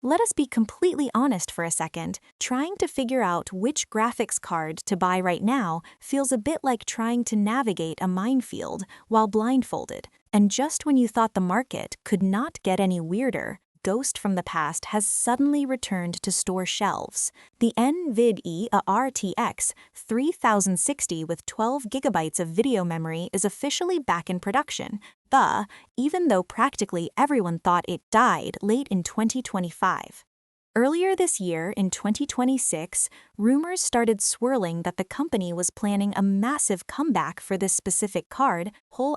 Let us be completely honest for a second. Trying to figure out which graphics card to buy right now feels a bit like trying to navigate a minefield while blindfolded. And just when you thought the market could not get any weirder, ghost from the past has suddenly returned to store shelves. The Nvidia RTX 3060 with 12 gigabytes of video memory is officially back in production, even though practically everyone thought it died late in 2025. Earlier this year, in 2026, rumors started swirling that the company was planning a massive comeback for this specific card,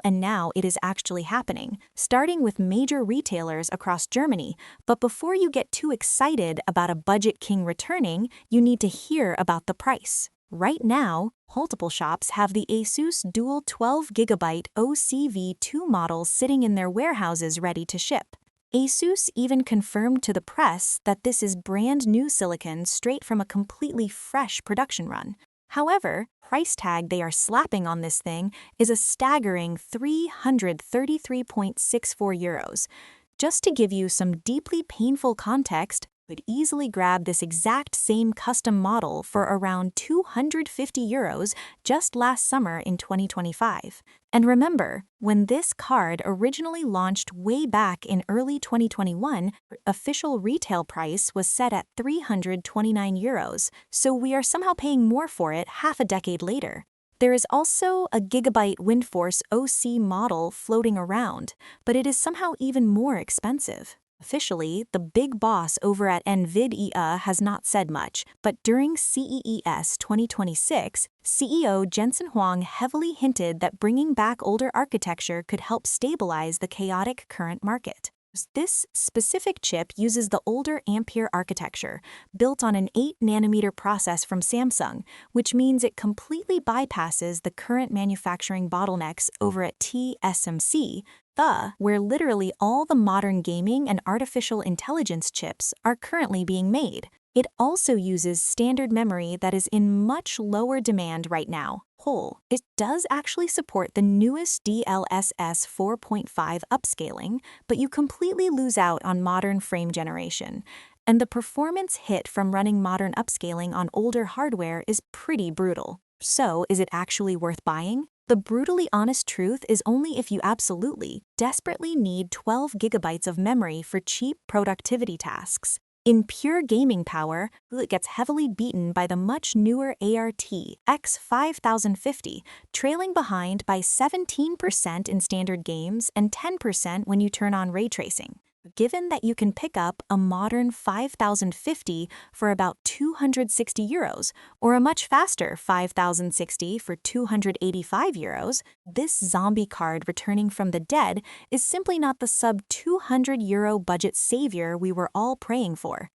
and now it is actually happening, starting with major retailers across Germany. But before you get too excited about a budget king returning, you need to hear about the price. Right now, multiple shops have the Asus dual 12GB OCV2 model sitting in their warehouses ready to ship. Asus even confirmed to the press that this is brand new silicon straight from a completely fresh production run. However, price tag they are slapping on this thing is a staggering €333.64. Just to give you some deeply painful context, you could easily grab this exact same custom model for around €250 just last summer in 2025. And remember, when this card originally launched way back in early 2021, official retail price was set at €329, so we are somehow paying more for it half a decade later. There is also a Gigabyte WindForce OC model floating around, but it is somehow even more expensive. Officially, the big boss over at Nvidia has not said much, but during CES 2026, CEO Jensen Huang heavily hinted that bringing back older architecture could help stabilize the chaotic current market. This specific chip uses the older Ampere architecture, built on an 8nm process from Samsung, which means it completely bypasses the current manufacturing bottlenecks over at TSMC, where literally all the modern gaming and artificial intelligence chips are currently being made. It also uses standard memory that is in much lower demand right now. It does actually support the newest DLSS 4.5 upscaling, but you completely lose out on modern frame generation. And the performance hit from running modern upscaling on older hardware is pretty brutal. So, is it actually worth buying? The brutally honest truth is only if you absolutely, desperately need 12 gigabytes of memory for cheap productivity tasks. In pure gaming power, it gets heavily beaten by the much newer RTX 5050, trailing behind by 17% in standard games and 10% when you turn on ray tracing. Given that you can pick up a modern 5050 for about €260, or a much faster 5060 for €285, this zombie card returning from the dead is simply not the sub-€200 budget savior we were all praying for.